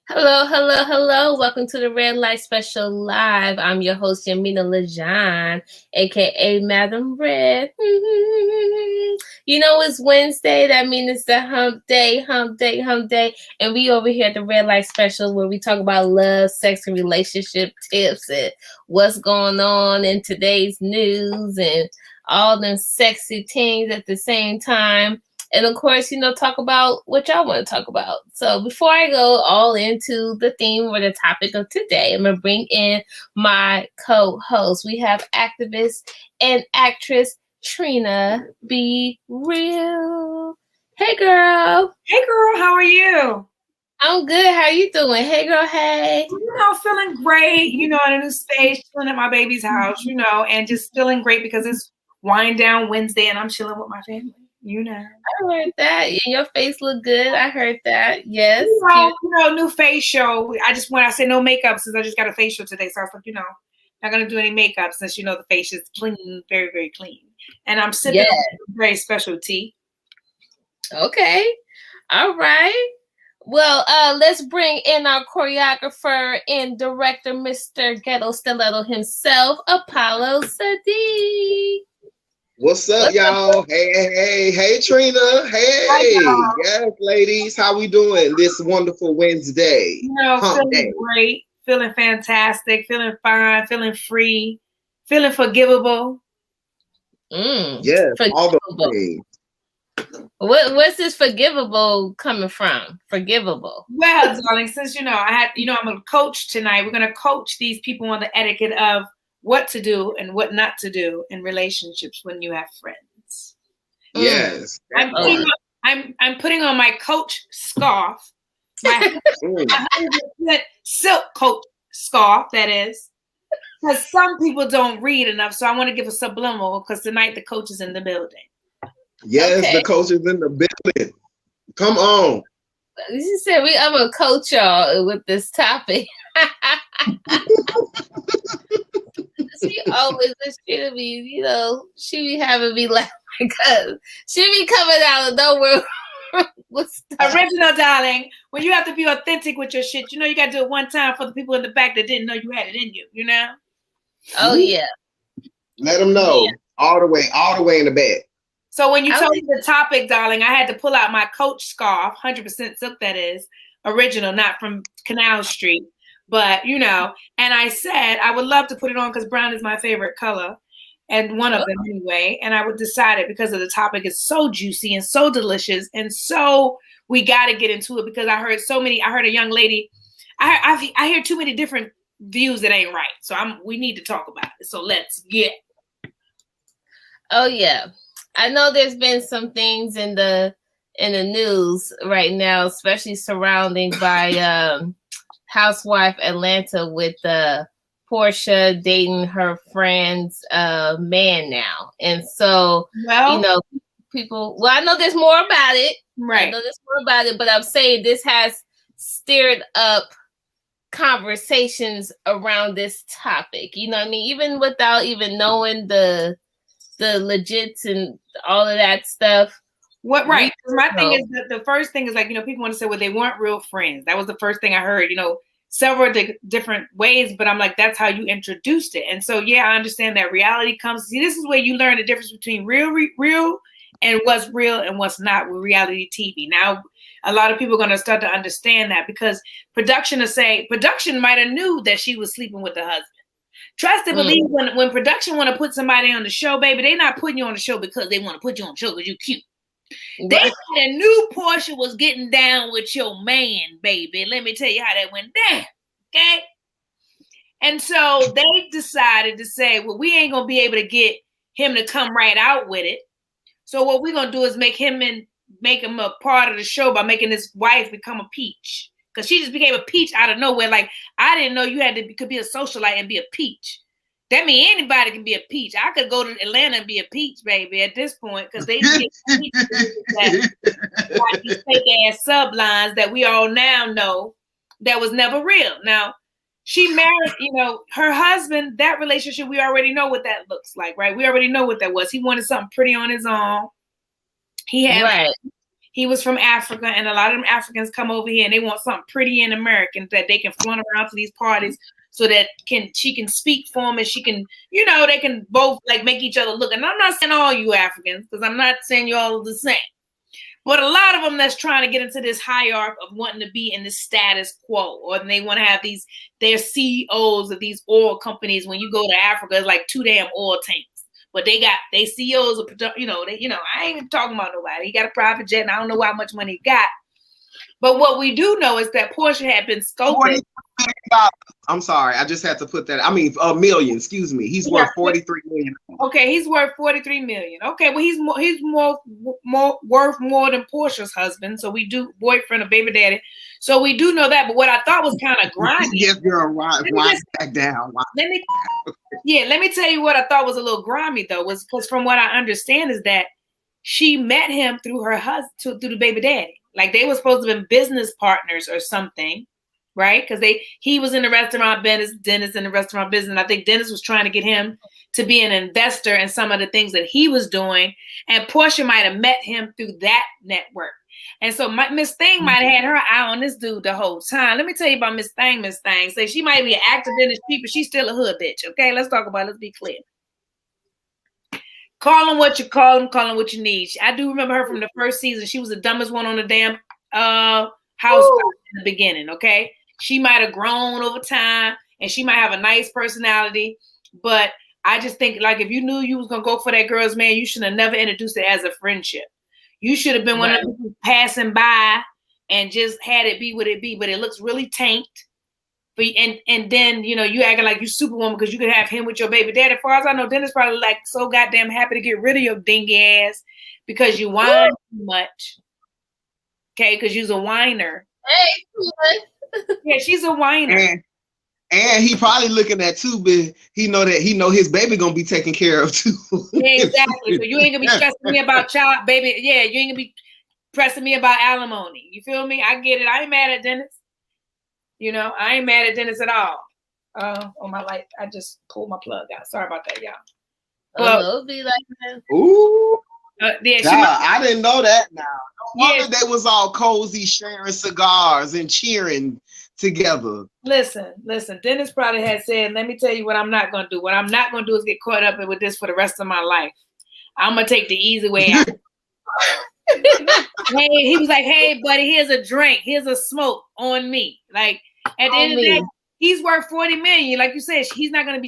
Hello, hello, hello. Welcome to the Red Light Special Live. I'm your host, Yamina Lejean, aka Madam Red. You know, it's Wednesday. That means it's the hump day, hump day, hump day. And we over here at the Red Light Special where we talk about love, sex, and relationship tips and what's going on in today's news and all them sexy things at the same time. And of course, talk about what y'all want to talk about. So before I go all into the theme or the topic of today, I'm going to bring in my co-host. We have activist and actress Trina. Be real. Hey, girl. Hey, girl. How are you? I'm good. How you doing? Hey, girl. Hey. Feeling great. In a new space, chilling at my baby's house, and just feeling great because it's wind down Wednesday and I'm chilling with my family. I heard that. Your face look good. I heard that. Yes. New facial. When I say no makeup since I just got a facial today. So I was like, not going to do any makeup since, the face is clean, very, very clean. And I'm sipping on a very special tea. Okay. All right. Well, let's bring in our choreographer and director, Mr. Ghetto Stiletto himself, Apollo Sadiq. What's up, y'all? Hey, Trina. Hey, yes, ladies. How we doing this wonderful Wednesday? Feeling great, feeling fantastic, feeling fine, feeling free, feeling forgivable. Yes, all the things. What's this forgivable coming from? Forgivable. Well, darling, since I'm a coach tonight. We're going to coach these people on the etiquette of what to do and what not to do in relationships when you have friends. Yes. I'm putting on my coach scarf, my 100% silk coach scarf, that is, because some people don't read enough. So I want to give a subliminal because tonight the coach is in the building. Yes, the coach is in the building. Come on. You said I'm going to coach y'all with this topic. She always she be having me laugh because she be coming out of nowhere with stuff. Original, darling. When you have to be authentic with your shit, you got to do it one time for the people in the back that didn't know you had it in you, Oh, yeah. Let them know. Yeah. All the way in the back. So when you told me the topic, darling, I had to pull out my coach scarf, 100% silk, that is, original, not from Canal Street. But, and I said I would love to put it on because brown is my favorite color, and one of them anyway. And I would decide it because of the topic is so juicy and so delicious. And so we got to get into it because I heard a young lady, I hear too many different views that ain't right. So we need to talk about it. So let's get. Oh, yeah. I know there's been some things in the news right now, especially surrounding by Housewife Atlanta with Portia dating her friend's man now. And so, people, I know there's more about it. Right. I know there's more about it, but I'm saying this has stirred up conversations around this topic. You know what I mean? Even without even knowing the legits and all of that stuff. Right. My thing is that the first thing is people want to say, well, they weren't real friends. That was the first thing I heard, several different ways, but I'm like, that's how you introduced it. And so, yeah, I understand that reality comes. See, this is where you learn the difference between real and what's real and what's not with reality TV. Now, a lot of people are going to start to understand that because production might have knew that she was sleeping with the husband. Trust and believe when production want to put somebody on the show, baby, they're not putting you on the show because they want to put you on the show because you're cute. They knew Portia was getting down with your man, baby. Let me tell you how that went down, okay? And so they decided to say, well, we ain't going to be able to get him to come right out with it. So what we're going to do is make him a part of the show by making his wife become a peach. Because she just became a peach out of nowhere. Like, I didn't know you could be a socialite and be a peach. That means anybody can be a peach. I could go to Atlanta and be a peach, baby, at this point. Because they get like these fake-ass sublines that we all now know that was never real. Now, she married, her husband, that relationship, we already know what that looks like, right? We already know what that was. He wanted something pretty on his own. He had he was from Africa, and a lot of them Africans come over here and they want something pretty and American that they can flaunt around to these parties so that she can speak for them and she can, they can both like make each other look. And I'm not saying all you Africans, because I'm not saying you all are the same. But a lot of them that's trying to get into this hierarchy of wanting to be in the status quo, or they want to have their CEOs of these oil companies. When you go to Africa, it's like 2 damn oil tanks. But they CEOs of, I ain't even talking about nobody. He got a private jet, and I don't know how much money he got. But what we do know is that Portia had been scoping. I'm sorry, I just had to put that. I mean, a million. Excuse me. He's worth 43 million. Okay, he's worth 43 million. Okay, well, he's more worth more than Portia's husband. So we do boyfriend or baby daddy. So we do know that. But what I thought was kind of grimy. Yes, girl, wind back down. Let me tell you what I thought was a little grimy though, was because from what I understand is that she met him through her husband, through the baby daddy. Like they were supposed to have been business partners or something, right? Because he was in the restaurant business, Dennis in the restaurant business. And I think Dennis was trying to get him to be an investor in some of the things that he was doing. And Portia might have met him through that network. And so Miss Thing might have had her eye on this dude the whole time. Let me tell you about Miss Thing. Miss Thing. Say she might be active in the street, but she's still a hood bitch. Okay, let's talk about it. Let's be clear. Call him what you call him what you need. I do remember her from the first season. She was the dumbest one on the damn house in the beginning, okay? She might have grown over time, and she might have a nice personality, but I just think, like, if you knew you was going to go for that girl's man, you should have never introduced it as a friendship. You should have been one of them people passing by and just had it be what it be, but it looks really tanked. And then, you acting like you Superwoman because you could have him with your baby daddy. As far as I know, Dennis probably like so goddamn happy to get rid of your dingy ass because you whine too much. Okay, because you's a whiner. Hey, yeah, she's a whiner. And he probably looking at too, but he know his baby gonna be taken care of too. Yeah, exactly. So you ain't gonna be stressing me about child, baby. Yeah, you ain't gonna be pressing me about alimony. You feel me? I get it. I ain't mad at Dennis. I ain't mad at Dennis at all. On my light, I just pulled my plug out. Sorry about that, y'all. But it'll be like that. Ooh. Yeah, I didn't know that now. No wonder they was all cozy, sharing cigars and cheering together. Listen. Dennis probably had said, let me tell you what I'm not going to do. What I'm not going to do is get caught up with this for the rest of my life. I'm going to take the easy way out. Hey, he was like, hey, buddy, here's a drink. Here's a smoke on me. Like, at the end of the day, he's worth 40 million. Like you said, she's not going to be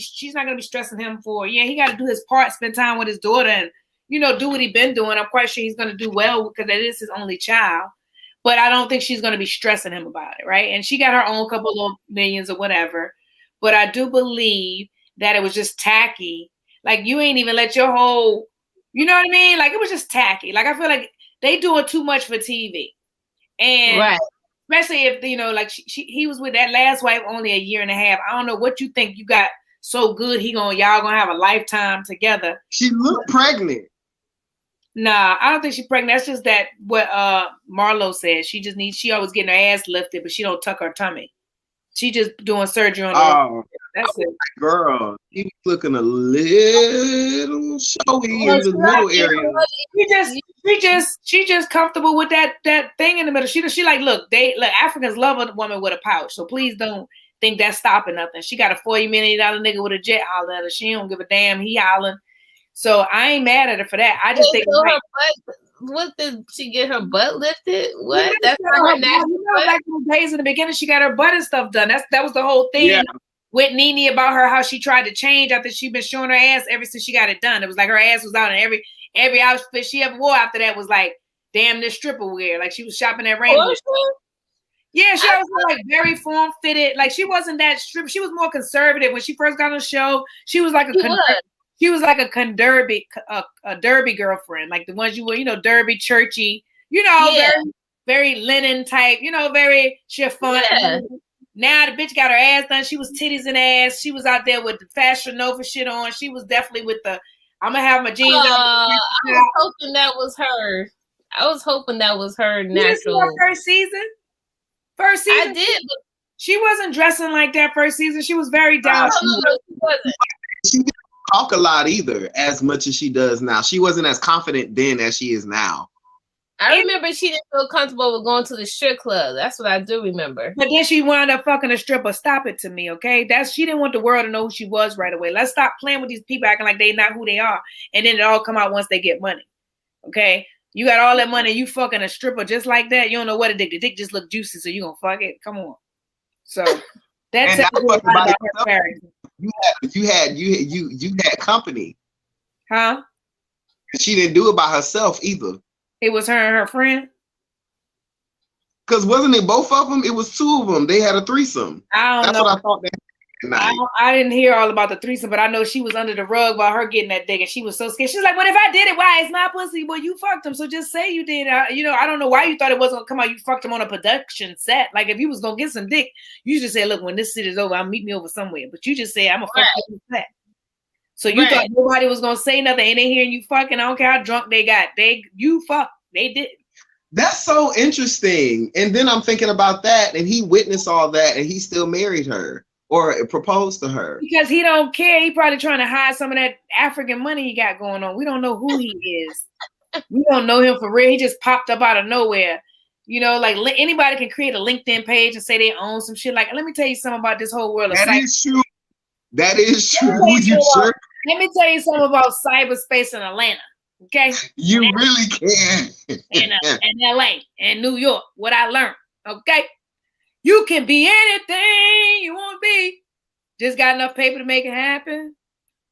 stressing him for, he got to do his part, spend time with his daughter and, do what he's been doing. I'm quite sure he's going to do well because that is his only child. But I don't think she's going to be stressing him about it, right? And she got her own couple of millions or whatever. But I do believe that it was just tacky. Like, you ain't even let your whole, you know what I mean? Like, it was just tacky. Like, I feel like they doing too much for TV. And especially if, like he was with that last wife only a year and a half. I don't know what you think you got so good y'all gonna have a lifetime together. She looked pregnant. Nah, I don't think she's pregnant. That's just that what Marlo said. She always getting her ass lifted, but she don't tuck her tummy. She just doing surgery on her. That's it. Girl, she's looking a little showy in the middle area. She just comfortable with that thing in the middle. She like, look, Africans love a woman with a pouch. So please don't think that's stopping nothing. She got a $40 million nigga with a jet hollering at her. She don't give a damn. He hollering. So I ain't mad at her for that. I just think what did she get her butt lifted? What? That's not her natural. Like the days in the beginning, she got her butt and stuff done. That was the whole thing with Nene about her, how she tried to change after she'd been showing her ass ever since she got it done. It was like her ass was out, and every outfit she ever wore after that was like damn near stripper wear. Like she was shopping at Rainbow. Yeah, she was like very form fitted. Like she wasn't that strip. She was more conservative when she first got on the show. She was like She was like a derby girlfriend, like the ones you were, derby, churchy, very, very linen type, very chiffon. Yeah. Now the bitch got her ass done. She was titties and ass. She was out there with the Fashion Nova shit on. She was definitely with the, I'm going to have my jeans on. I was hoping that was her. I was hoping that was her natural. First season? I did. But she wasn't dressing like that first season. She was very down. She wasn't. She didn't talk a lot either, as much as she does now. She wasn't as confident then as she is now. I remember she didn't feel comfortable with going to the strip club. That's what I do remember. But then she wound up fucking a stripper. Stop it to me, okay? She didn't want the world to know who she was right away. Let's stop playing with these people acting like they not who they are. And then it all come out once they get money. Okay? You got all that money, you fucking a stripper just like that. You don't know what a dick. The dick just look juicy, so you gonna fuck it. Come on. So that's about her character. You had company. Huh? She didn't do it by herself either. It was her and her friend. Because wasn't it both of them? It was two of them. They had a threesome. That's know. What I thought. I didn't hear all about the threesome, but I know she was under the rug while her getting that dick, and she was so scared. She's like, "What if I did it? Why? It's my pussy." Well, you fucked him, so just say you did. I don't know why you thought it wasn't gonna come out. You fucked him on a production set. Like if you was gonna get some dick, you just say, "Look, when this shit is over, I'll meet me over somewhere." But you just say, "I'm gonna fuck you on set." So you thought nobody was gonna say nothing, and they hearing you fucking. I don't care how drunk they got. You fucked. They did. That's so interesting. And then I'm thinking about that, and he witnessed all that, and he still married her or proposed to her. Because he don't care. He probably trying to hide some of that African money he got going on. We don't know who he is. We don't know him for real. He just popped up out of nowhere. Like anybody can create a LinkedIn page and say they own some shit. Like, let me tell you something about this whole world of That is true. Let me tell you something about cyberspace in Atlanta. Okay, you really can. in LA and New York, what I learned. Okay, you can be anything you want to be. Just got enough paper to make it happen.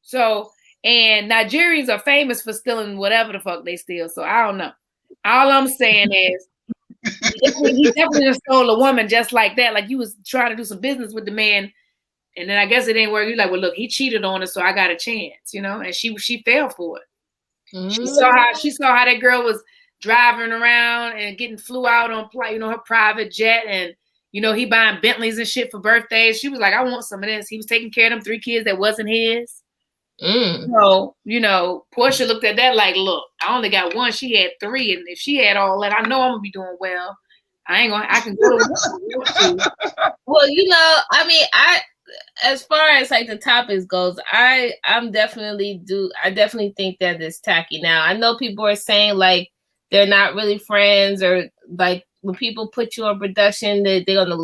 So, and Nigerians are famous for stealing whatever the fuck they steal. So I don't know. All I'm saying is he definitely just stole a woman just like that. Like you was trying to do some business with the man, and then I guess it didn't work. You're like, well, look, he cheated on her, so I got a chance, and she fell for it. She saw how that girl was driving around and getting flew out on her private jet, and he buying Bentleys and shit for birthdays. She was like, I want some of this. He was taking care of them 3 kids that wasn't his. So Portia looked at that like, look, I only got 1. She had 3, and if she had all that, I know I'm gonna be doing well. I can go to Well, I mean, as far as like the topics goes, I definitely think that it's tacky. Now I know people are saying like they're not really friends, or like when people put you on production that they're gonna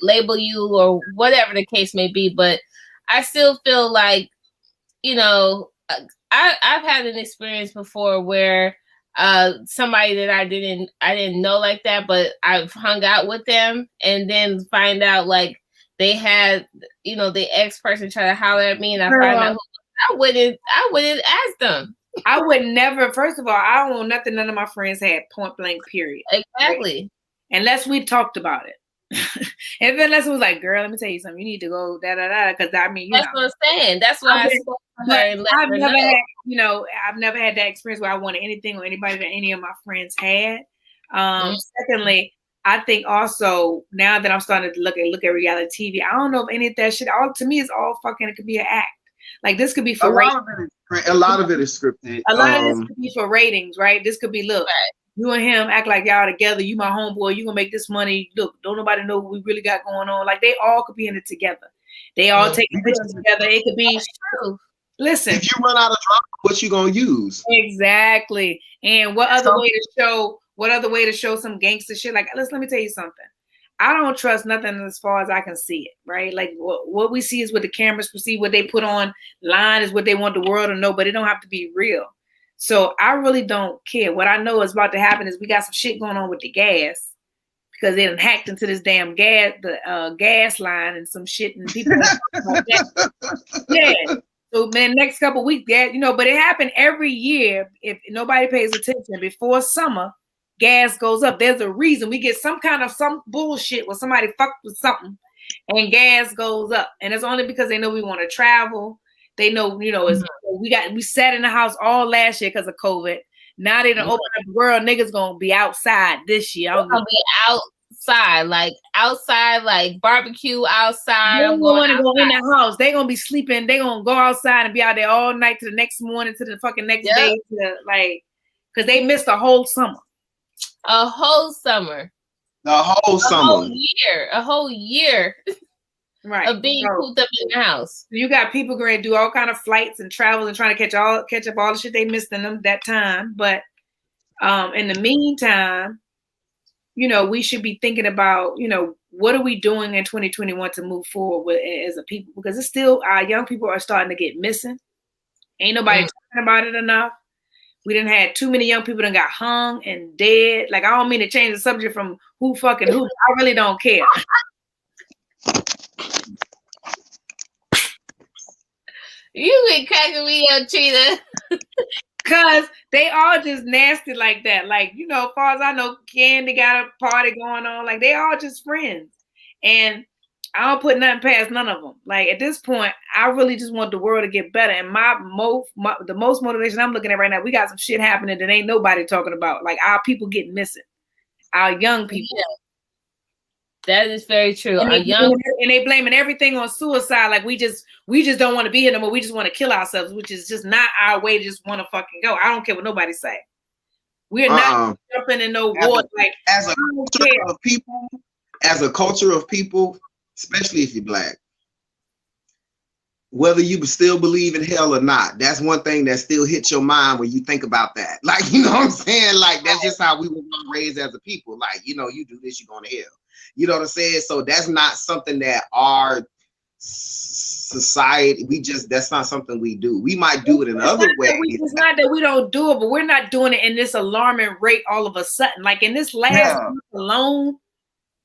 label you or whatever the case may be. But I still feel like I've had an experience before where somebody that I didn't know like that, but I've hung out with them and then find out like they had, the ex person try to holler at me, and I find out I wouldn't ask them. I would never. First of all, I don't want nothing none of my friends had, point blank, period. Exactly. Right? Unless we talked about it. And then unless it was like, girl, let me tell you something. You need to go because I mean, that's what I'm saying. That's why I spoke to her and let her know. I've never had that experience where I wanted anything or anybody that any of my friends had. Secondly, I think also now that I'm starting to look at reality TV, I don't know if any of that shit. To me, it's all fucking. It could be an act. Like this could be for ratings. A lot of it is scripted. A lot of this could be for ratings, right? This could be you and him act like y'all together. You my homeboy. You gonna make this money. Look, don't nobody know what we really got going on. Like they all could be in it together. They all taking pictures together. It could be. Listen, if you run out of drama, what you gonna use? Exactly. And what other way to show some gangster shit? Like, let me tell you something. I don't trust nothing as far as I can see it, right? Like what we see is what the cameras perceive, what they put on line is what they want the world to know, but it don't have to be real. So I really don't care. What I know is about to happen is we got some shit going on with the gas because they done hacked into this damn gas line and some shit, and people like that. Yeah. So man, next couple of weeks, but it happened every year. If nobody pays attention before summer, gas goes up. There's a reason. We get some bullshit where somebody fucked with something and gas goes up. And it's only because they know we want to travel. They know, we sat in the house all last year because of COVID. Now they done open up the world. Niggas gonna be outside this year. I'm gonna be outside, like barbecue outside. They don't want to go in the house. They gonna be sleeping. They gonna go outside and be out there all night to the next morning, to the fucking next day, because they missed a whole summer. A whole summer. A whole year. Right. Of being cooped up in the house. You got people going to do all kind of flights and travel and trying to catch up all the shit they missed in them that time. But In the meantime, we should be thinking about, what are we doing in 2021 to move forward with as a people? Because it's still, our young people are starting to get missing. Ain't nobody talking about it enough. We done had too many young people that got hung and dead. Like, I don't mean to change the subject from who fucking who. I really don't care. You been cracking me up, Trina. Cause they all just nasty like that. Like, as far as I know, Candy got a party going on. Like, they all just friends. And I don't put nothing past none of them. Like, at this point, I really just want the world to get better. And the most motivation I'm looking at right now, we got some shit happening that ain't nobody talking about. Like, our people getting missing. Our young people. Yeah. That is very true. And they blaming everything on suicide. Like, we just don't want to be here no more. We just want to kill ourselves, which is just not our way to just want to fucking go. I don't care what nobody say. We are not jumping in no war. Like, as a culture of people, especially if you're Black, whether you still believe in hell or not, that's one thing that still hits your mind when you think about that. Like, you know what I'm saying? Like, that's just how we were raised as a people. Like, you do this, you're going to hell. You know what I'm saying? So that's not something that our society, that's not something we do. We might do it in other ways. It's not that we don't do it, but we're not doing it in this alarming rate all of a sudden. Like, in this last month alone,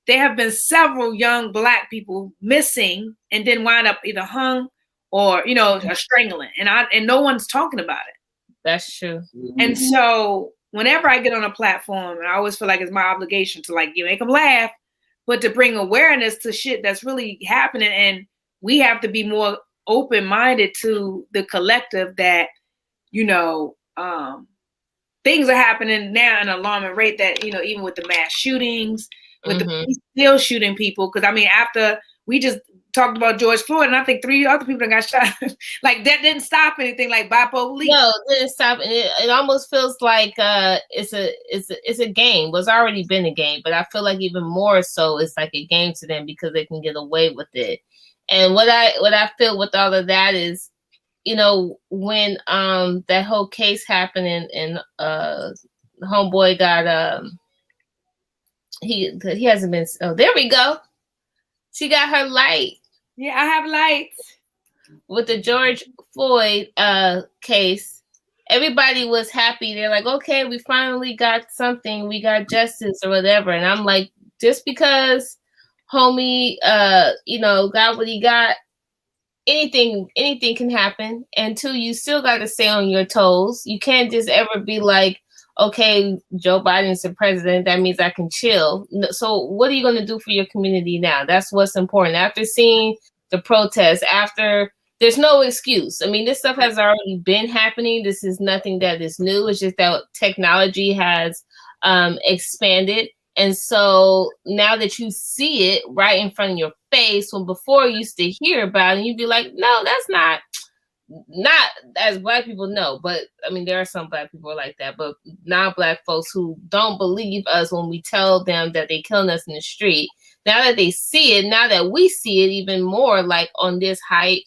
there have been several young Black people missing and then wind up either hung or, strangling. And no one's talking about it. That's true. And so whenever I get on a platform, I always feel like it's my obligation to, like, make them laugh, but to bring awareness to shit that's really happening. And we have to be more open-minded to the collective that, things are happening now at an alarming rate that, even with the mass shootings, with the police still shooting people. Because, after we just talked about George Floyd, and I think 3 other people that got shot, like, that didn't stop anything, like, by police. No, it didn't stop. It almost feels like it's a game. It's already been a game, but I feel like even more so, it's like a game to them because they can get away with it. And what I feel with all of that is, when that whole case happened and homeboy got he hasn't been. Oh, there we go. She got her light. Yeah, I have lights. With the George Floyd case, everybody was happy. They're like, okay, we finally got something. We got justice or whatever. And I'm like, just because homie, got what he got, anything can happen. And 2, you still got to stay on your toes. You can't just ever be like, okay, Joe Biden's the president, that means I can chill. So what are you going to do for your community now? That's what's important. After seeing the protests, there's no excuse. I mean, this stuff has already been happening. This is nothing that is new. It's just that technology has expanded. And so now that you see it right in front of your face, when before you used to hear about it, you'd be like, no, that's not as Black people know, but I mean, there are some Black people like that, but non-Black folks who don't believe us when we tell them that they killing us in the street. Now that they see it, now that we see it even more, like on this height,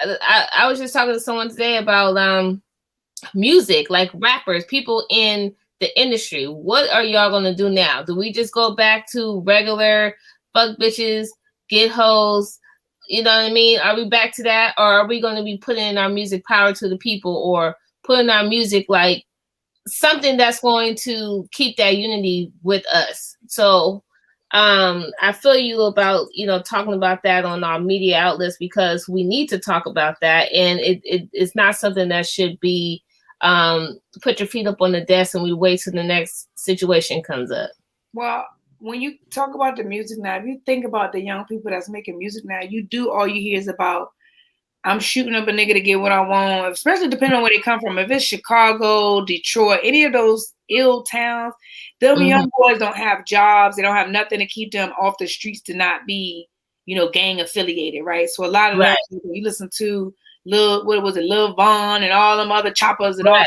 I was just talking to someone today about music, like rappers, people in the industry. What are y'all gonna do now? Do we just go back to regular fuck bitches, get hoes? You know what I mean? Are we back to that? Or are we going to be putting in our music power to the people, or putting our music like something that's going to keep that unity with us? So I feel you about, talking about that on our media outlets, because we need to talk about that. And it's not something that should be put your feet up on the desk and we wait till the next situation comes up. Well, when you talk about the music now, if you think about the young people that's making music now, all you hear is about, I'm shooting up a nigga to get what I want, especially depending on where they come from. If it's Chicago, Detroit, any of those ill towns, them young boys don't have jobs. They don't have nothing to keep them off the streets to not be, gang affiliated, right? So a lot of that, you listen to Lil Vaughn and all them other choppers and all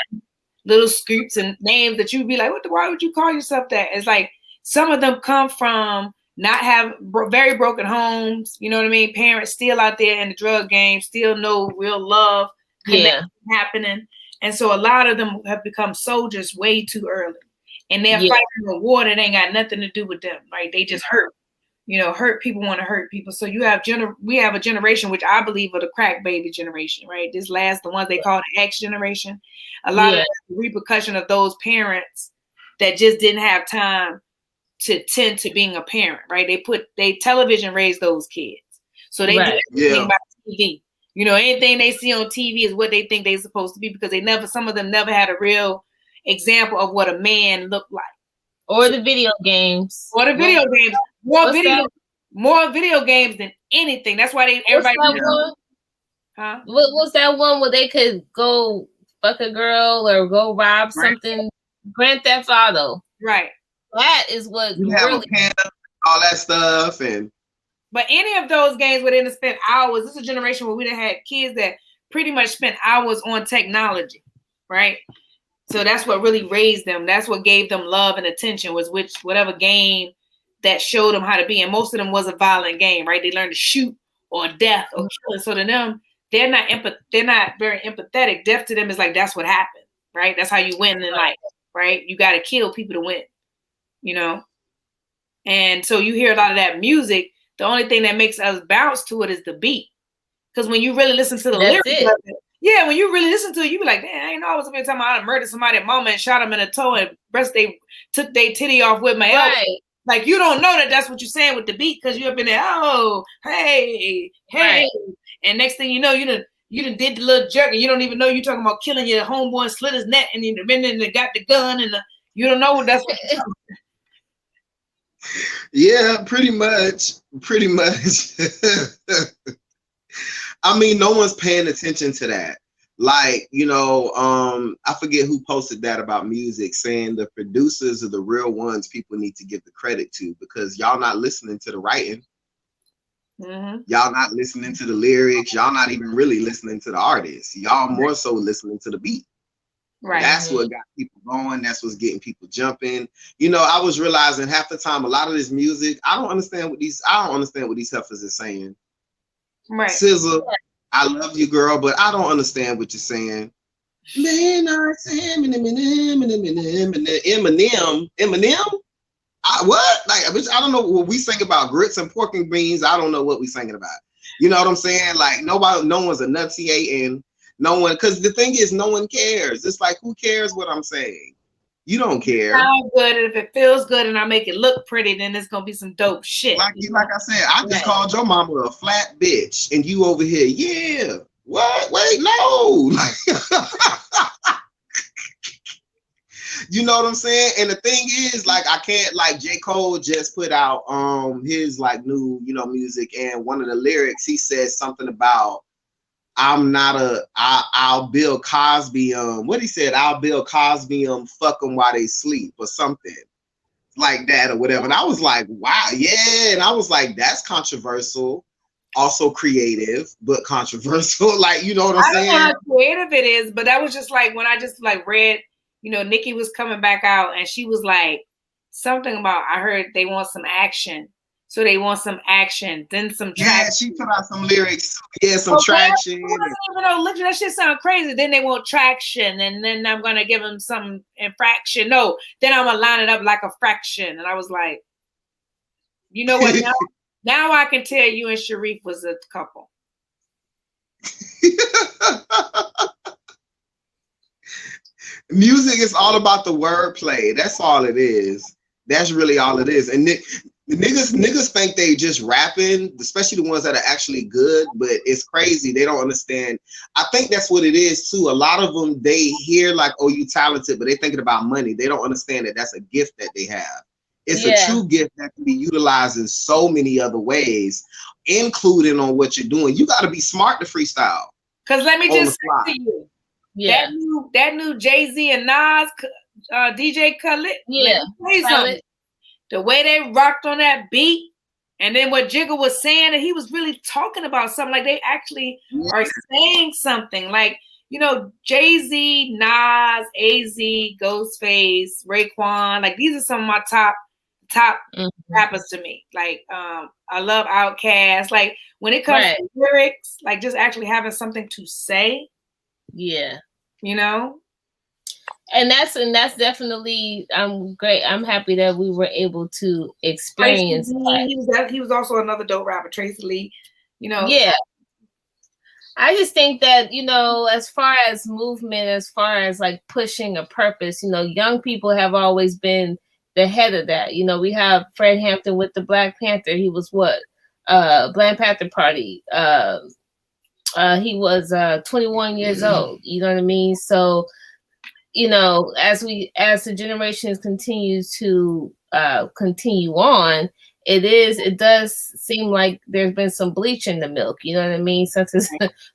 little scoops and names that you'd be like, why would you call yourself that? It's like, some of them come from not have very broken homes. You know what I mean? Parents still out there in the drug game, still no real love happening. And so a lot of them have become soldiers way too early. And they're fighting a war that ain't got nothing to do with them, right? They just hurt. Hurt people want to hurt people. So we have a generation, which I believe are the crack baby generation, right? The ones they call the X generation. A lot of the repercussion of those parents that just didn't have time to tend to being a parent, right? They television raised those kids. So they do everything by TV. Anything they see on TV is what they think they're supposed to be, because some of them never had a real example of what a man looked like. Or the video games. More video games than anything. That's why everybody. What's that one where they could go fuck a girl or go rob something? Grand Theft Auto. Right. That is what you have a pen, all that stuff, But any of those games where they didn't spend hours. This is a generation where we done had kids that pretty much spent hours on technology, right? So that's what really raised them. That's what gave them love and attention, was whatever game that showed them how to be. And most of them was a violent game, right? They learned to shoot or death or killing. So to them, they're not very empathetic. Death to them is like, that's what happened, right? That's how you win in life, right? You got to kill people to win, And so you hear a lot of that music. The only thing that makes us bounce to it is the beat. Because when you really listen to the lyrics of it, when you really listen to it, you be like, man, I ain't know I was talking about I murdered somebody at mama and shot him in the toe and took their titty off with my elbow. Like, you don't know that that's what you're saying with the beat, because you're up in there, oh, hey. And next thing you know, you done did the little jerk, and you don't even know you're talking about killing your homeboy and slit his neck, and you got the gun, and you don't know that's what you're talking about. Yeah, pretty much. I mean, no one's paying attention to that. Like, I forget who posted that about music, saying the producers are the real ones people need to give the credit to, because y'all not listening to the writing. Mm-hmm. Y'all not listening to the lyrics. Y'all not even really listening to the artists. Y'all more so listening to the beat. Right. That's what got people going. That's what's getting people jumping. I was realizing half the time, a lot of this music, I don't understand what these heifers are saying. Right. SZA, I love you, girl, but I don't understand what you're saying. Eminem. What? Like, I don't know what we sing about. Grits and pork and beans. I don't know what we singing about. You know what I'm saying? Like, no one's enunciating. No one, because the thing is, no one cares. It's like, who cares what I'm saying? You don't care. Sound good, and if it feels good and I make it look pretty, then it's gonna be some dope shit. Like I said, I just called your mama a flat bitch, and you over here, yeah. What? Wait, no. You know what I'm saying? And the thing is, like, I can't, like, J. Cole just put out his like new, music, and one of the lyrics, he says something about, I'll Bill Cosby, what he said, I'll Bill Cosby, fuck them while they sleep, or something like that, or whatever. And I was like, wow, yeah. And I was like, that's controversial, also creative, but controversial. Like, you know what I'm saying? I don't know how creative it is, but that was just like, when I just like read, Nicki was coming back out, and she was like, something about, I heard they want some action. So they want some action, then some traction. Yeah, she put out some lyrics. Yeah, some traction. Look, that shit sound crazy. Then they want traction, and then I'm gonna give them some infraction. No, then I'm gonna line it up like a fraction. And I was like, you know what? Now I can tell you and Sharif was a couple. Music is all about the wordplay. That's all it is. That's really all it is. And niggas think they just rapping, especially the ones that are actually good, but it's crazy. They don't understand. I think that's what it is too. A lot of them, they hear like, oh, you talented, but they're thinking about money. They don't understand that that's a gift that they have. It's a true gift that can be utilized in so many other ways, including on what you're doing. You got to be smart to freestyle. Because let me just say to you, that new Jay-Z and Nas, DJ Khaled, the way they rocked on that beat, and then what Jigga was saying, and he was really talking about something. Like, they actually are saying something. Like, Jay-Z, Nas, AZ, Ghostface, Raekwon. Like, these are some of my top rappers to me. Like, I love Outkast. Like, when it comes to lyrics, like just actually having something to say. Yeah. You know? And that's definitely great. I'm happy that we were able to experience that. He was also another dope rapper, Tracy Lee. You know. Yeah. I just think that, you know, as far as movement, as far as like pushing a purpose, you know, young people have always been the head of that. You know, we have Fred Hampton with the Black Panther. He was what? Black Panther Party. He was 21 years old. You know what I mean? So, you know, as the generations continue to continue on, it does seem like there's been some bleach in the milk, you know what I mean?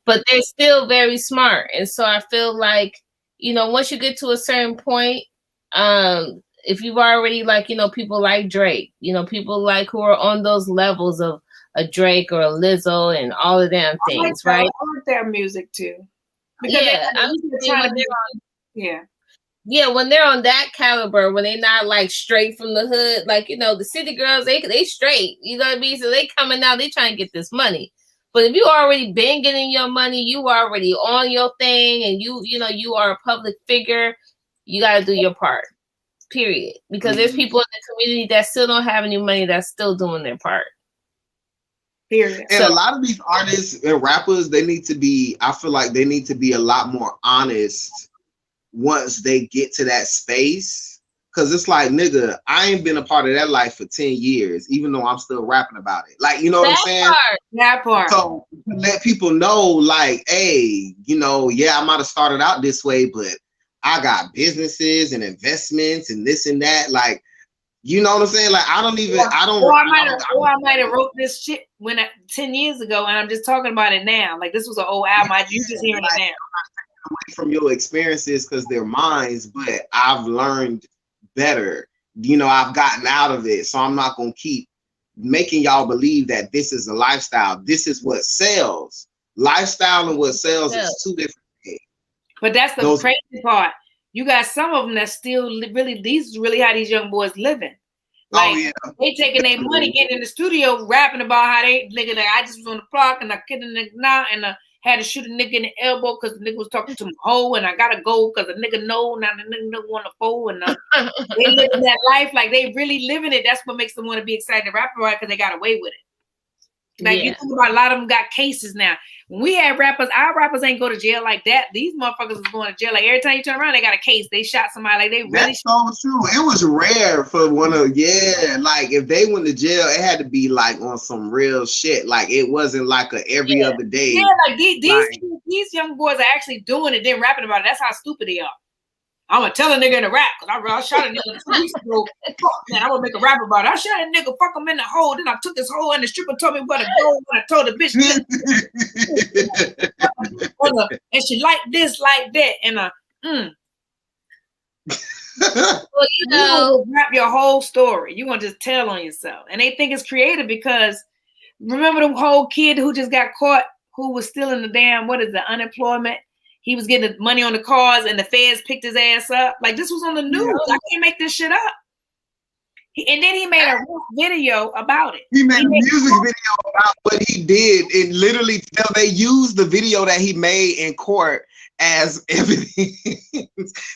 But they're still very smart. And so I feel like, you know, once you get to a certain point, if you've already, like, you know, people like Drake, you know, people like who are on those levels of a Drake or a Lizzo and all of them things, right? I like their music too. Because yeah, when they're on that caliber, when they're not like straight from the hood, like, you know, the city girls, they straight, you know what I mean? So they coming out, they trying to get this money. But if you already been getting your money, you already on your thing, and you know, you are a public figure, you got to do your part, period. Because there's people in the community that still don't have any money that's still doing their part. Period. And a lot of these artists and rappers, I feel like they need to be a lot more honest once they get to that space. Cause it's like, nigga, I ain't been a part of that life for 10 years, even though I'm still rapping about it. Like, you know what I'm saying? That part. So let people know, like, hey, you know, yeah, I might have started out this way, but I got businesses and investments and this and that. Like, you know what I'm saying? Like, I might have wrote this shit 10 years ago, and I'm just talking about it now. Like, this was an old album. You just hearing it now. Away from your experiences because they're mine, but I've learned better. You know, I've gotten out of it, so I'm not gonna keep making y'all believe that this is a lifestyle. This is what sells. Lifestyle and what sells is two different things. But that's the crazy part. You got some of them that still really, these is really how these young boys living. Like, they taking their money, getting in the studio, rapping about how they nigga, like, I just was on the clock and I kidding the nigga now and had to shoot a nigga in the elbow because the nigga was talking to my hoe, and I gotta go because the nigga know now the nigga want to fool, and they living that life like they really living it. That's what makes them want to be excited to rap about it because they got away with it. Like, you think about a lot of them got cases now. When we had rappers, our rappers ain't go to jail like that. These motherfuckers is going to jail. Like, every time you turn around, they got a case. They shot somebody. Like, they really. That's so true. It was rare for like, if they went to jail, it had to be like on some real shit. Like, it wasn't like a every other day. Yeah, like these young boys are actually doing it, then rapping about it. That's how stupid they are. I'm gonna tell a nigga in the rap because I shot a nigga 2 weeks ago. Fuck, man, I'm gonna make a rap about it. I shot a nigga, fuck him in the hole. Then I took his hole, and the stripper told me where to go. When I told the bitch, and she like this, like that, and well, you know, rap your whole story. You gonna just tell on yourself, and they think it's creative because remember the whole kid who just got caught, who was stealing the damn unemployment. He was getting the money on the cars, and the feds picked his ass up. Like, this was on the news. I can't make this shit up. And then he made a video about it. He made a music video about what he did. It literally, they used the video that he made in court as everything.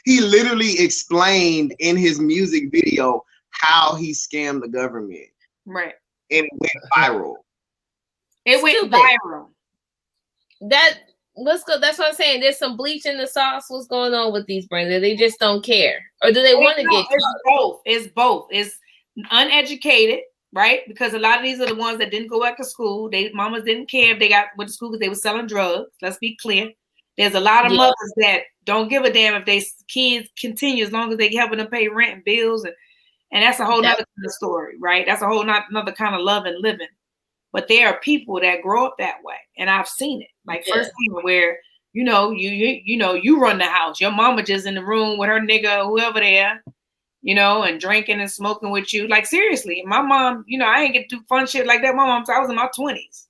He literally explained in his music video how he scammed the government. Right. And it went viral. It went viral. Let's go. That's what I'm saying. There's some bleach in the sauce. What's going on with these brands? They just don't care, or do they want to get? It's both. It's uneducated, right? Because a lot of these are the ones that didn't go back to school. They mamas didn't care if they went to school because they were selling drugs. Let's be clear. There's a lot of mothers that don't give a damn if their kids continue as long as they helping them pay rent and bills, and that's a whole nother kind of story, right? That's a whole another kind of love and living. But there are people that grow up that way, and I've seen it. Like firsthand, where you run the house, your mama just in the room with her nigga, whoever there, and drinking and smoking with you. Like, seriously, my mom, I ain't get to do fun shit like that. My mom, I was in my 20s.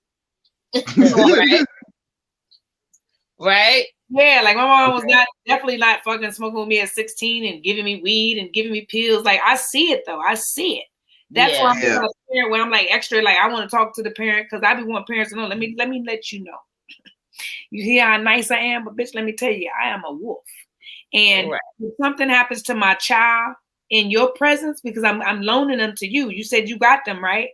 Right? Yeah, like my mom was definitely not fucking smoking with me at 16 and giving me weed and giving me pills. Like, I see it though. I see it. That's why I'm a parent when I'm like extra, like I want to talk to the parent because I be want parents to know. Let me let you know. You hear how nice I am, but bitch, let me tell you, I am a wolf. And if something happens to my child in your presence, because I'm loaning them to you. You said you got them, right?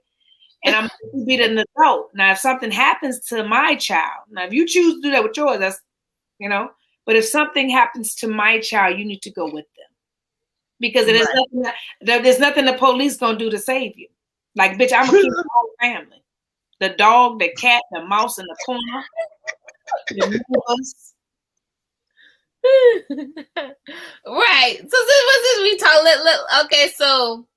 And I'm going to be an adult. Now, if something happens to my child, now if you choose to do that with yours, that's, you know, but if something happens to my child, you need to go with them. Because there's nothing the police gonna do to save you. Like, bitch, I'm gonna keep the whole family. The dog, the cat, the mouse in the corner, the neighbors. Right. So this we talk. Okay, so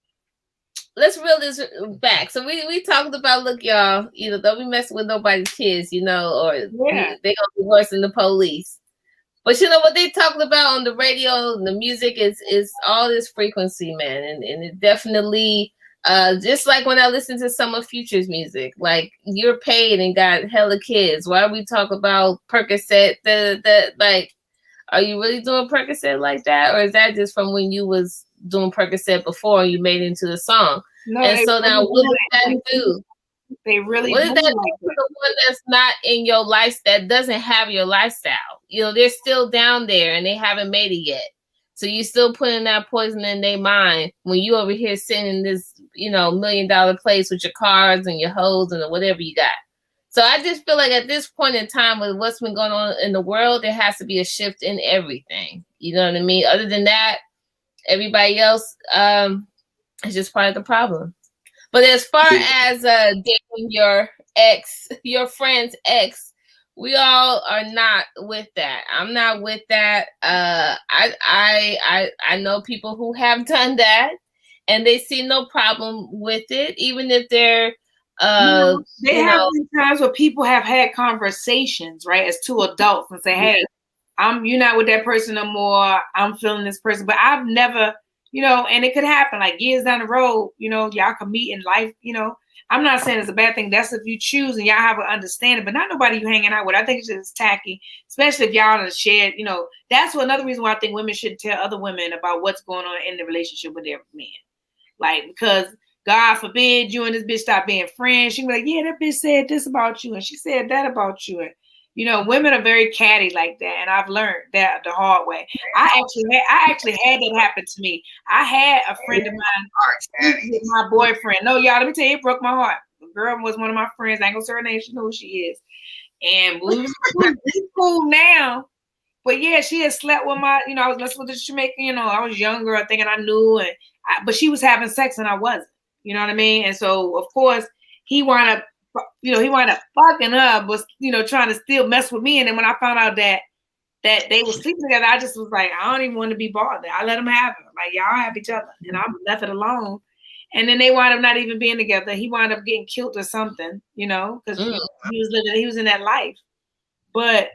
let's reel this back. So we talked about, look, y'all, don't be messing with nobody's kids, or they gonna be worse than the police. But you know what they talked about on the radio, the music is all this frequency, man, and it definitely just like when I listen to some of Future's music, like, you're paid and got hella kids. Why we talk about Percocet? Like, are you really doing Percocet like that, or is that just from when you was doing Percocet before and you made it into the song? No, and so now, what does that do? They really what does that do for the one that's not in your life, that doesn't have your lifestyle? They're still down there and they haven't made it yet. So you still putting that poison in their mind when you over here sitting in this, $1 million place with your cars and your hoes and whatever you got. So I just feel like at this point in time, with what's been going on in the world, there has to be a shift in everything. You know what I mean? Other than that, everybody else is just part of the problem. But as far as dating your friend's ex, we all are not with that. I'm not with that. I know people who have done that, and they see no problem with it, even if they're have been times where people have had conversations, right, as two adults, and say, hey, you're not with that person no more. I'm feeling this person. But I've never, and it could happen like years down the road, y'all can meet in life, I'm not saying it's a bad thing. That's if you choose and y'all have an understanding, but not nobody you hanging out with. I think it's just tacky, especially if y'all are shared, that's another reason why I think women shouldn't tell other women about what's going on in the relationship with their men. Like, because God forbid you and this bitch stop being friends. She can be like, yeah, that bitch said this about you and she said that about you. And women are very catty like that, and I've learned that the hard way. I actually had that happen to me. I had a friend of mine with my boyfriend. No, y'all, let me tell you, it broke my heart. The girl was one of my friends. I ain't gonna say her name. She know who she is. And we was cool now. But yeah, she had slept with my, I was listening with the Jamaican, I was younger, I think, and I knew, but she was having sex and I wasn't. You know what I mean? And so, of course, he wound up fucking up, was, trying to still mess with me. And then when I found out that they were sleeping together, I just was like, I don't even want to be bothered. I let them have it. Like, y'all have each other. And I left it alone. And then they wound up not even being together. He wound up getting killed or something, because he was in that life. But,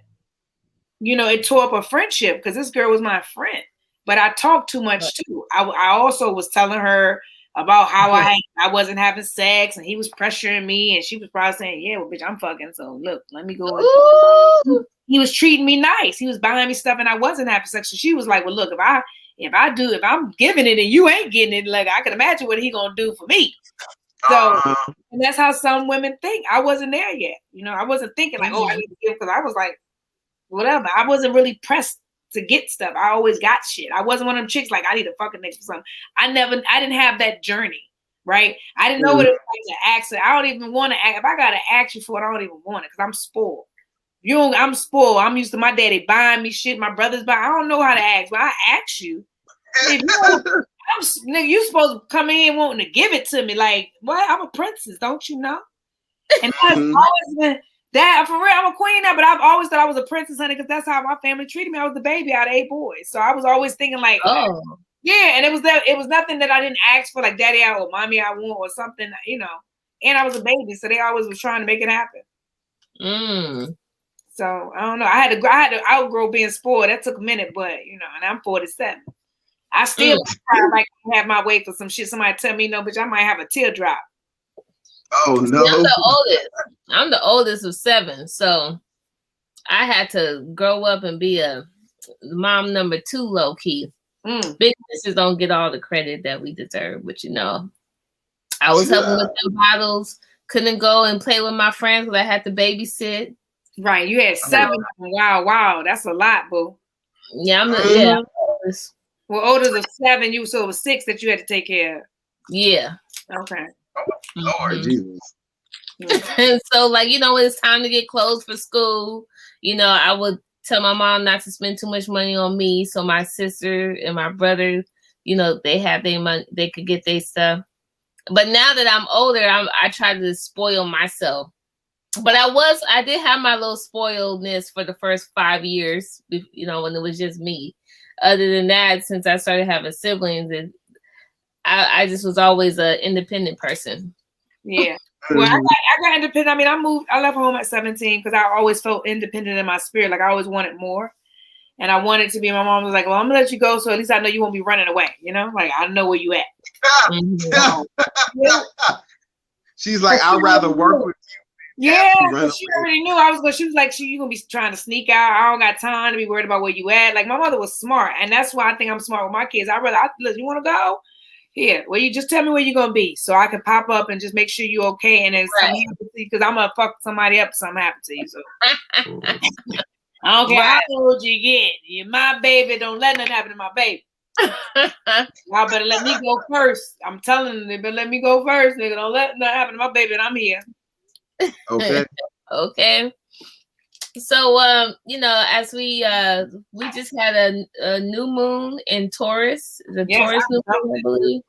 it tore up a friendship because this girl was my friend. But I talked too much too. I also was telling her about how I wasn't having sex and he was pressuring me, and she was probably saying, yeah, well, bitch, I'm fucking, so look, let me go. He was treating me nice. He was buying me stuff and I wasn't having sex. So she was like, well, look, if I'm giving it and you ain't getting it, like, I can imagine what he gonna do for me. So, and that's how some women think. I wasn't there yet. I wasn't thinking like, oh, I need to give, because I was like, whatever. I wasn't really pressed to get stuff. I always got shit. I wasn't one of them chicks like, I need to fucking next for something. I didn't have that journey, right? I didn't know what it was like to ask it. I don't even want to ask. If I gotta ask you for it, I don't even want it because I'm spoiled. I'm spoiled. I'm used to my daddy buying me shit. My brother's buying. I don't know how to ask, but I ask you. Nigga, you supposed to come in wanting to give it to me. Like, what? I'm a princess, don't you know? And that's always been that, for real. I'm a queen now, but I've always thought I was a princess, honey, because that's how my family treated me. I was the baby out of 8 boys, so I was always thinking like, yeah. And it was nothing that I didn't ask for, like daddy I or mommy I want or something, And I was a baby, so they always was trying to make it happen. So I don't know. I had to outgrow being spoiled. That took a minute, but and I'm 47. I still like to have my way for some shit. Somebody tell me no, bitch, I might have a teardrop. Oh no! I'm the oldest of 7, so I had to grow up and be a mom number 2, low key. Big sisters don't get all the credit that we deserve, but I was helping with them bottles. Couldn't go and play with my friends because I had to babysit. Right. You had 7. Wow. That's a lot, boo. Yeah, Well, oldest of 7, so it was 6 that you had to take care of. Yeah. Okay. Lord Jesus. And so, like, you know, when it's time to get clothes for school, you know, I would tell my mom not to spend too much money on me. So my sister and my brother, you know, they have their money, they could get their stuff. But now that I'm older, I try to spoil myself. But I did have my little spoiledness for the first 5 years, you know, when it was just me. Other than that, since I started having siblings, I just was always an independent person. Yeah. Well, I got independent. I mean, I left home at 17 because I always felt independent in my spirit. Like I always wanted more. And I wanted to be, my mom was like, well, I'm gonna let you go. So at least I know you won't be running away. You know, like I know where you at. She's like, I'd rather work with you. Yeah, she already knew she was like, you gonna be trying to sneak out. I don't got time to be worried about where you at. Like my mother was smart. And that's why I think I'm smart with my kids. Listen, you want to go? Here, well, you just tell me where you're gonna be, so I can pop up and just make sure you're okay. And then because I'm gonna fuck somebody up if something happens to you. So I don't care how old you get. You're my baby. Don't let nothing happen to my baby. Y'all better let me go first. I'm telling them, they better let me go first. Nigga, don't let nothing happen to my baby, and I'm here. Okay. Okay. So, you know, as we just had a new moon in Taurus, Taurus new moon, I believe.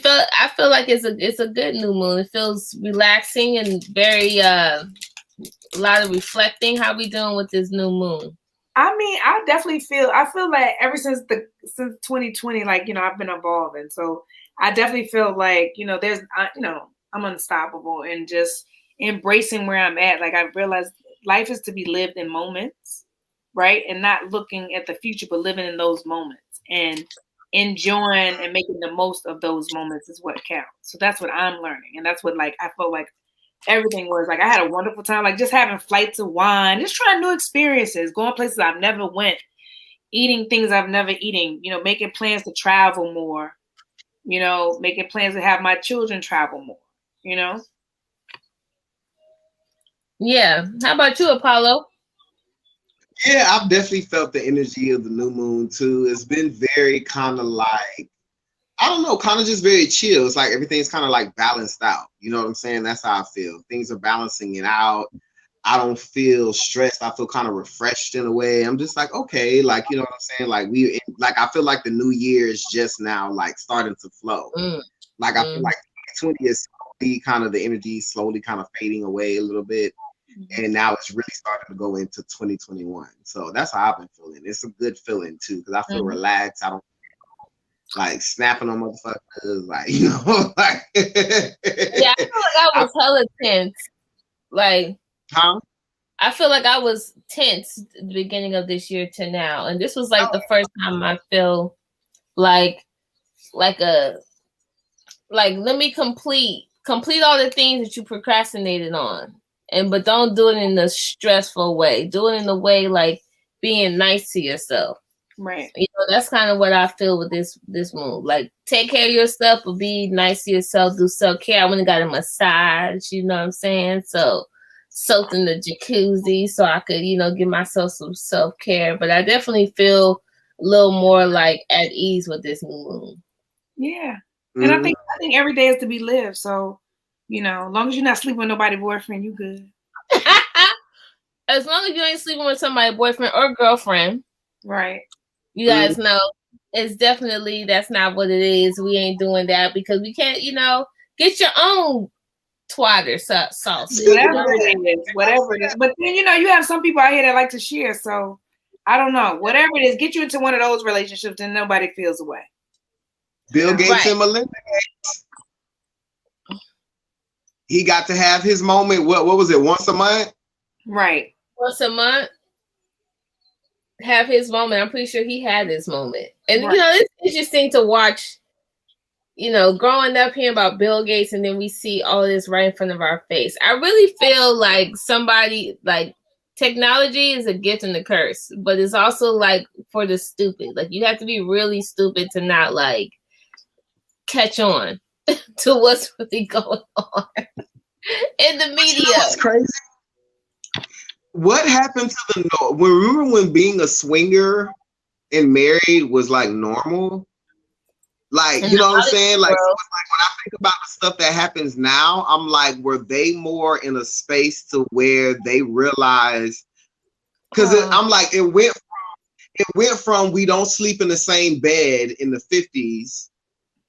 I feel like it's a good new moon. It feels relaxing and very a lot of reflecting. How we doing with this new moon? I mean, I feel like ever since 2020, like, you know, I've been evolving. So I definitely feel like, you know, I'm unstoppable and just embracing where I'm at. Like I realized life is to be lived in moments, right? And not looking at the future, but living in those moments and enjoying and making the most of those moments is what counts. So that's what I'm learning. And that's what, like, I felt like everything was like, I had a wonderful time, like just having flights of wine, just trying new experiences, going places I've never went, eating things I've never eaten, you know, making plans to travel more, you know, making plans to have my children travel more, you know? Yeah. How about you, Apollo? Yeah, I've definitely felt the energy of the new moon too. It's been very kind of like, I don't know, kind of just very chill. It's like everything's kind of like balanced out. You know what I'm saying? That's how I feel. Things are balancing it out. I don't feel stressed. I feel kind of refreshed in a way. I'm just like, okay, like, you know what I'm saying? Like, I feel like the new year is just now like starting to flow. Like, I feel like 2020 is slowly kind of the energy slowly kind of fading away a little bit. And now it's really starting to go into 2021. So that's how I've been feeling. It's a good feeling too, because I feel relaxed. I don't like snapping on motherfuckers, like, you know, like. Yeah, I feel like I was hella tense. Like, I feel like I was tense at the beginning of this year to now, and this was like the first time I feel like let me complete all the things that you procrastinated on, but don't do it in a stressful way. Do it in a way like being nice to yourself. Right. You know, that's kind of what I feel with this move. Like, take care of your stuff, but be nice to yourself. Do self-care. I went and got a massage, you know what I'm saying? So, soaked in the jacuzzi so I could, you know, give myself some self-care. But I definitely feel a little more like at ease with this new moon. Yeah. And I think every day is to be lived. So, you know, as long as you're not sleeping with nobody's boyfriend, you good. As long as you ain't sleeping with somebody's boyfriend or girlfriend. Right. You guys know it's definitely, that's not what it is. We ain't doing that because we can't, you know, get your own twatter sauce. Whatever it is. But then, you know, you have some people out here that like to share. So I don't know. Whatever it is, get you into one of those relationships and nobody feels away. Bill Gates and Melinda Gates. He got to have his moment. What was it? Once a month? Right. Once a month. Have his moment. I'm pretty sure he had his moment. And you know, it's interesting to watch, you know, growing up hearing about Bill Gates and then we see all this right in front of our face. I really feel like technology is a gift and a curse, but it's also like for the stupid. Like, you have to be really stupid to not like catch on to what's really going on in the media. It's crazy. What happened to the no? Remember when being a swinger and married was like normal? Like, you know what I'm saying? Like, so it's like when I think about the stuff that happens now, I'm like, were they more in a space to where they realize? Because I'm like, it went from we don't sleep in the same bed in the 50s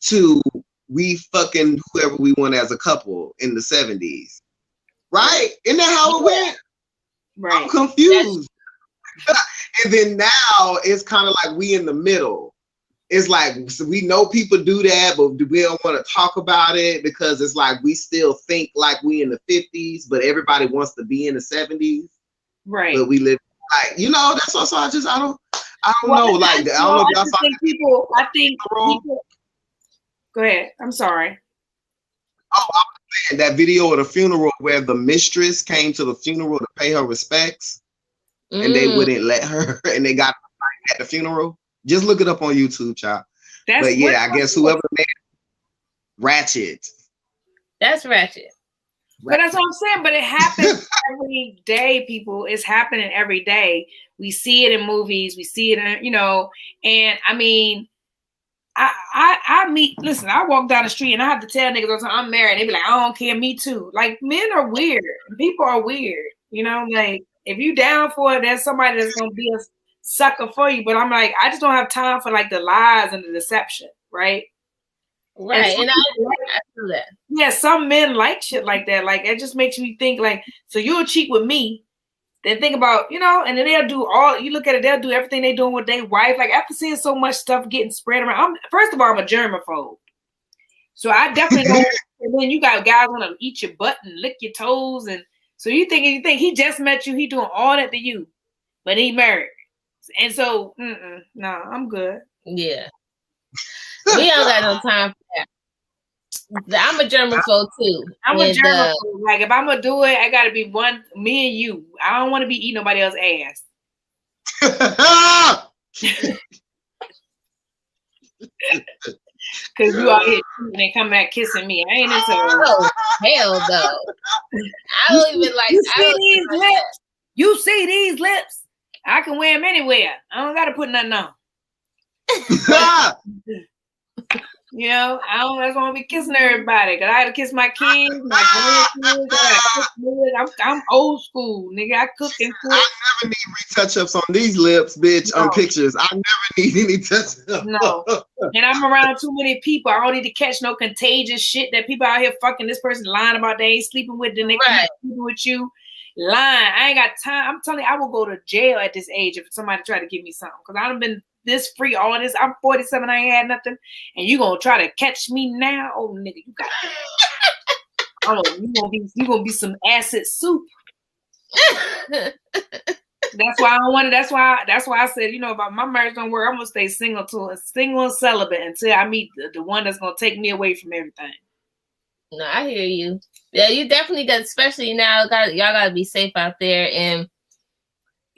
to we fucking whoever we want as a couple in the 70s. Right? Isn't that how it went? Right. I'm confused. And then now it's kind of like we in the middle. It's like, so we know people do that, but we don't want to talk about it because it's like we still think like we in the 50s, but everybody wants to be in the 70s. Right. But we live like, you know, that's also I don't know. Like, I don't know if y'all saw people. I think people. Go ahead. I'm sorry. Oh, I was saying that video of the funeral where the mistress came to the funeral to pay her respects, and they wouldn't let her, and they got at the funeral. Just look it up on YouTube, child. But yeah, I guess whoever made it, Ratchet. That's Ratchet. But that's what I'm saying. But it happens every day, people. It's happening every day. We see it in movies. We see it in, you know, and I mean, I meet, listen, I walk down the street and I have to tell niggas all the time I'm married. They be like, I don't care, me too. Like, men are weird. People are weird. You know, like, if you down for it, there's somebody that's going to be a sucker for you. But I'm like, I just don't have time for like the lies and the deception, right? Right. And I do that. Yeah, some men like shit like that. Like, it just makes me think like, so you'll cheat with me. Then think about, you know, and then they'll do all, you look at it, they'll do everything they doing with their wife. Like, after seeing so much stuff getting spread around, first of all, I'm a germaphobe. So I definitely don't, and then you got guys want to eat your butt and lick your toes. And so you think he just met you, he doing all that to you, but he married. And so, no, I'm good. Yeah. We don't got no time for that. I'm a germaphobe too. I'm a germaphobe. Like, if I'm gonna do it, I gotta be me and you. I don't want to be eating nobody else's ass. Cause you out here and they come back kissing me. I ain't into hell no. I don't even like. You see these lips? You see these lips? I can wear them anywhere. I don't gotta put nothing on. You know, I don't just want to be kissing everybody. Cause I had to kiss my kids, my grandkids. I'm old school, nigga. I cook and cook. I never need retouch-ups on these lips, bitch. No. On pictures, I never need any touch-ups. No, and I'm around too many people. I don't need to catch no contagious shit that people out here fucking this person lying about they ain't sleeping with, then they sleeping with you. Lying. I ain't got time. I'm telling you, I will go to jail at this age if somebody try to give me something. Cause I done been this free, all this. I'm 47, I ain't had nothing, and you gonna try to catch me now? Oh, nigga, you got you gonna be some acid soup. That's why I don't want it. That's why I said, you know, if my marriage don't work, I'm gonna stay single and celibate until I meet the one that's gonna take me away from everything. No, I hear you. Yeah, you definitely got, especially now, y'all gotta be safe out there. And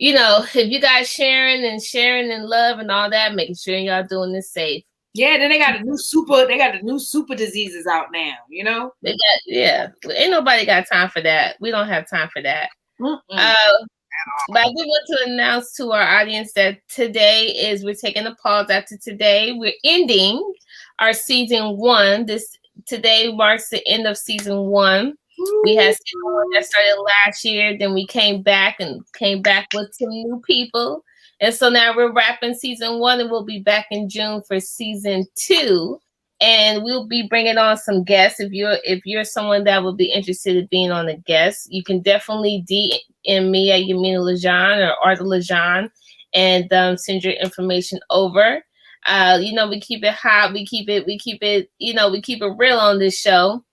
you know, if you guys sharing and love and all that, making sure y'all doing this safe. Yeah, then they got the new super diseases out now, you know? They got, ain't nobody got time for that. We don't have time for that. But I do want to announce to our audience that today we're taking a pause after today. We're ending our season 1. Today marks the end of season 1. We had season 1 that started last year. Then we came back with some new people. And so now we're wrapping season 1 and we'll be back in June for season 2. And we'll be bringing on some guests. If you're someone that would be interested in being on a guest, you can definitely DM me at Yamina Lejean or Arthur Lejean and send your information over. You know, we keep it hot. We keep it, you know, we keep it real on this show.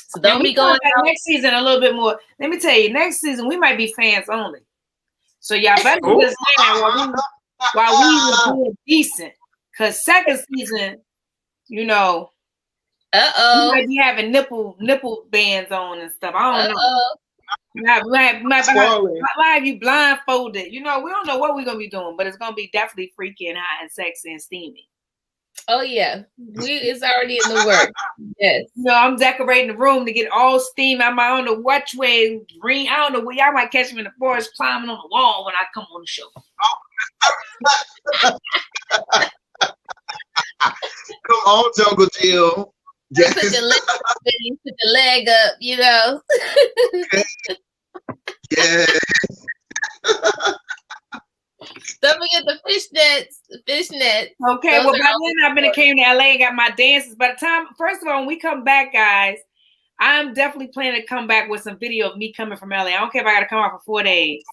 So don't be going out. Next season a little bit more. Let me tell you, next season we might be fans only. So y'all better understand while we were doing decent. Cause second season, you know, we might be having nipple bands on and stuff. I don't know. Why have you blindfolded? You know, we don't know what we're gonna be doing, but it's gonna be definitely freaky and hot and sexy and steamy. Oh yeah, it's already in the works. Yes. No, I'm decorating the room to get all steam. I don't know which way green. I don't know where y'all might catch me in the forest climbing on the wall when I come on the show. Come on, Jungle Jill. Yes. Put the leg up, you know. Yes. Don't forget the fishnets. Okay, those, well, by then I've came to LA and got my dances. By the time, first of all, when we come back, guys, I'm definitely planning to come back with some video of me coming from LA. I don't care if I got to come out for 4 days.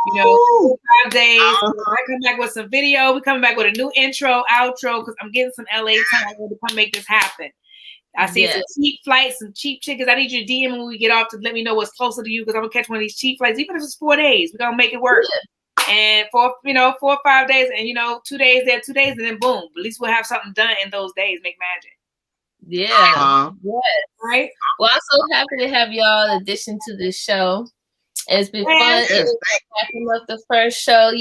You know, 5 days. I come back with some video. We're coming back with a new intro, outro, because I'm getting some LA time to come make this happen. I see some cheap flights, some cheap tickets. I need you to DM when we get off to let me know what's closer to you, because I'm gonna catch one of these cheap flights, even if it's 4 days. We're gonna make it work. Yeah. And for 4 or 5 days, and 2 days there, 2 days, and then boom. At least we'll have something done in those days. Make magic. Yeah. Yes. Right. Well, I'm so happy to have y'all in addition to this show. It's been fun. Yes. Wrapping up the first show,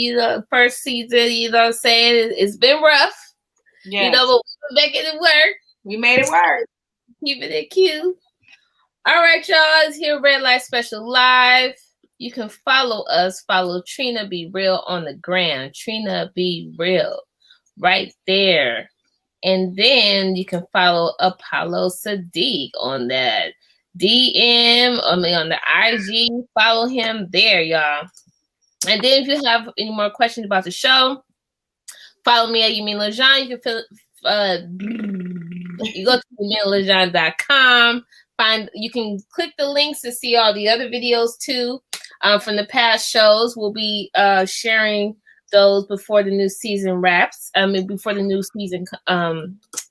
first season, you know what I'm saying? It's been rough. Yes. But we're making it work. We made it work. Keeping it cute. All right, y'all. It's here, Red Light Special Live. You can follow us. Follow Trina Be Real on the gram. Trina Be Real. Right there. And then you can follow Apollo Sadiq on that DM, on the IG. Follow him there, y'all. And then if you have any more questions about the show, follow me at Yameen Lejean. You can you go to YameenLejean.com. You can click the links to see all the other videos too from the past shows. We'll be sharing those before the new season wraps. Before the new season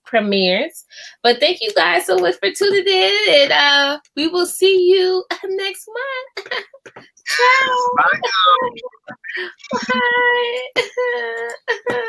premieres. But thank you guys so much for tuning in, and we will see you next month. Ciao. Bye. Bye.